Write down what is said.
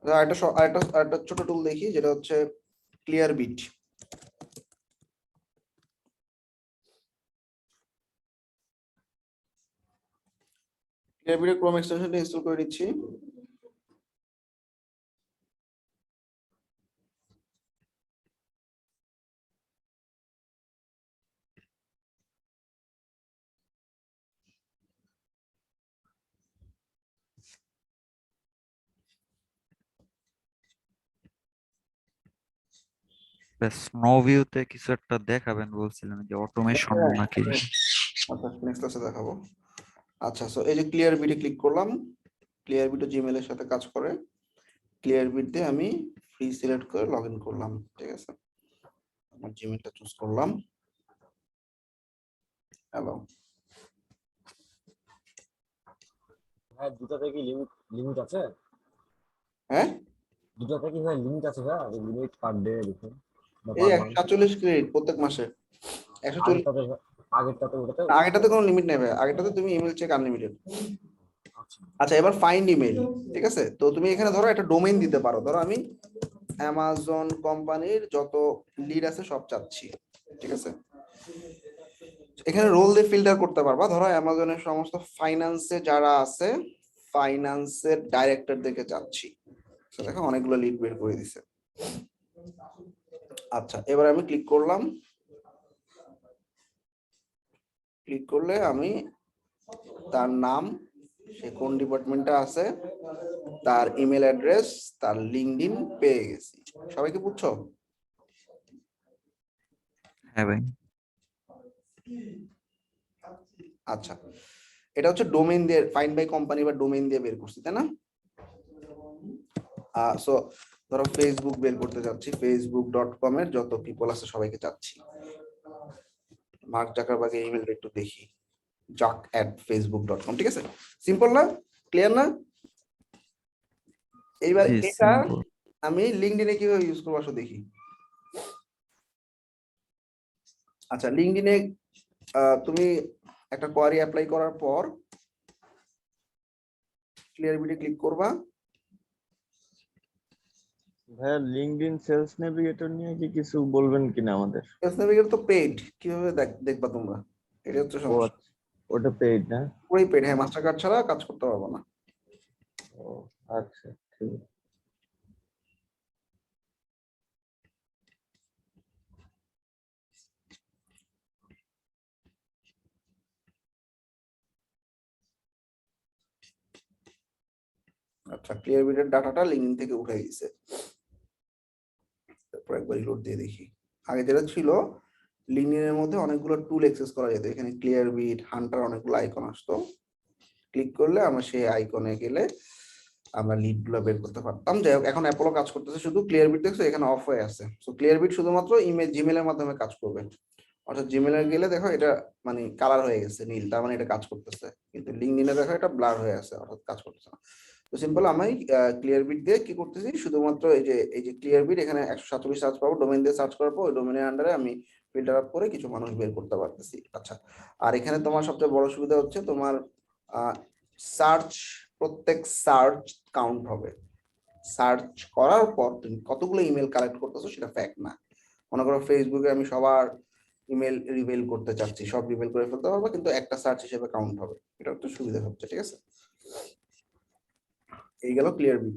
আরেকটা ছোট টুল দেখি, যেটা হচ্ছে ClearBit। ClearBit এর ক্রোম এক্সটেনশনটা ইনস্টল করে দিচ্ছি। স্নো ভিউতে কিছু একটা দেখাবেন বলছিলেন, যে অটোমেশন নাকি? আচ্ছা, নেক্সট ক্লাসে দেখাবো। আচ্ছা, সো এই যে ClearBit এ ক্লিক করলাম। ClearBit ও জিমেল এর সাথে কাজ করে। ClearBit দিয়ে আমি ফ্রি সিলেক্ট করে লগ ইন করলাম, ঠিক আছে। আমার জিমেলটা চুজ করলাম। হ্যালো, হ্যাঁ, দুটাতে কি লিমিট আছে? হ্যাঁ, দুটাতে কি ভাই লিমিট আছে? ভাই লিমিট পার ডে দেখুন বা এই পার মান্থ? 147 ক্রেডিট প্রত্যেক মাসে। 140। আগেরটাতে আগেরটাতে ওটাতে? আগেরটাতে কোনো লিমিট নেই ভাই, আগেরটাতে তুমি ইমেল চেক আনলিমিটেড। আচ্ছা আচ্ছা, এবার ফাইন্ড ইমেল, ঠিক আছে। তো তুমি এখানে ধরো একটা ডোমেইন দিতে পারো। ধরো আমি অ্যামাজন কোম্পানির যত লিড আছে সব চাচ্ছি, ঠিক আছে। এখানে রোল দিয়ে ফিল্টার করতে পারবা। ধরো অ্যামাজনের সমস্ত ফাইন্যান্সে যারা আছে, ফাইন্যান্সের ডাইরেক্টরদেরকে চাচ্ছি। তো দেখো অনেকগুলো লিড বের করে দিছে। আচ্ছা, এবার আমি ক্লিক করলাম। ক্লিক করলে আমি তার নাম, সে কোন ডিপার্টমেন্টে আছে, তার ইমেল অ্যাড্রেস, তার লিঙ্কডইন পেয়ে গেছি। সবাইকে বুঝছো? হ্যাঁ ভাই। আচ্ছা, এটা হচ্ছে ডোমেইন দিয়ে ফাইন্ড বাই কোম্পানি বা ডোমেইন দিয়ে বের করছি, তাই না? সো ধরো ফেসবুক বের করতে যাচ্ছি, facebook.com এর যত পিপল আছে সবাইকে চাচ্ছি। মার্ক জাকারবার্গের ইমেলটা একটু দেখি, jack@facebook.com, ঠিক আছে। সিম্পল না? ক্লিয়ার না? এইবার জি, এটা সিম্পল। আমি লিঙ্কডইনে কিভাবে ইউজ করবো আসো দেখি। আচ্ছা, লিঙ্কডইনে তুমি একটা কোয়ারি অ্যাপ্লাই করার পর ClearBit-এ ক্লিক করবা। ভাইয়া লিঙ্কডইন সেলস নেভিগেটর নিয়ে কি কিছু বলবেন কিনা আমাদের? সেলস নেভিগেটর তো পেইড, কিভাবে দেখবা তোমরা? এটা হচ্ছে ও সমস্যা। আচ্ছা, ওটা পেইড না? পুরোই পেইড, হ্যাঁ। মাস্টার কার্ড ছাড়া কাজ করতে পারবো না। ও আচ্ছা, ঠিক আছে। আচ্ছা, ClearBit-এর ডাটাটা লিঙ্কডইন থেকে উঠে গেছে। তারপর একবার রিলোড দিয়ে দেখি। আগে যেটা ছিল, লিঙ্কডইনের মধ্যে অনেকগুলো টুল অ্যাক্সেস করা যেত। এখানে ClearBit, হান্টার, অনেকগুলো আইকন আসতো। ক্লিক করলে আমরা সেই আইকনে গেলে আমরা লিড গুলো বের করতে পারতাম। যাই হোক, এখন অ্যাপোলো কাজ করতেছে, শুধু ClearBit দেখছো এখানে অফ হয়ে আছে। সো ClearBit শুধুমাত্র ইমেল, জিমেলের মাধ্যমে কাজ করবে। অর্থাৎ জিমেলে গেলে দেখো এটা মানে কালার হয়ে গেছে নীল, তার মানে এটা কাজ করতেছে। কিন্তু লিঙ্কডইনে দেখো এটা ব্লার হয়ে আছে, অর্থাৎ কাজ করতেছে না। তো সিম্পল, আমি ClearBit দিয়ে কি করতেছি, শুধুমাত্র এই যে ClearBit, এখানে 147 সার্চ পাবো। ডোমেইন দিয়ে সার্চ করার পর ওই ডোমেইনের আন্ডারে আমি ফিল্টার আপ করে কিছু মানুষ বের করতে পারতেছি। আচ্ছা, আর এখানে তোমার সবচেয়ে বড় সুবিধা হচ্ছে তোমার সার্চ, প্রত্যেক সার্চ কাউন্ট হবে। সার্চ করার পর তুমি কতগুলো ইমেল কালেক্ট করতেছো সেটা ফ্যাক্ট না। মনে করো ফেসবুকে আমি সবার ইমেল রিভিল করতে চাচ্ছি, সব রিভিল করে ফেলতে পারবো, কিন্তু একটা সার্চ হিসেবে কাউন্ট হবে। এটা একটা সুবিধা হচ্ছে, ঠিক আছে। এই গেল ClearBit।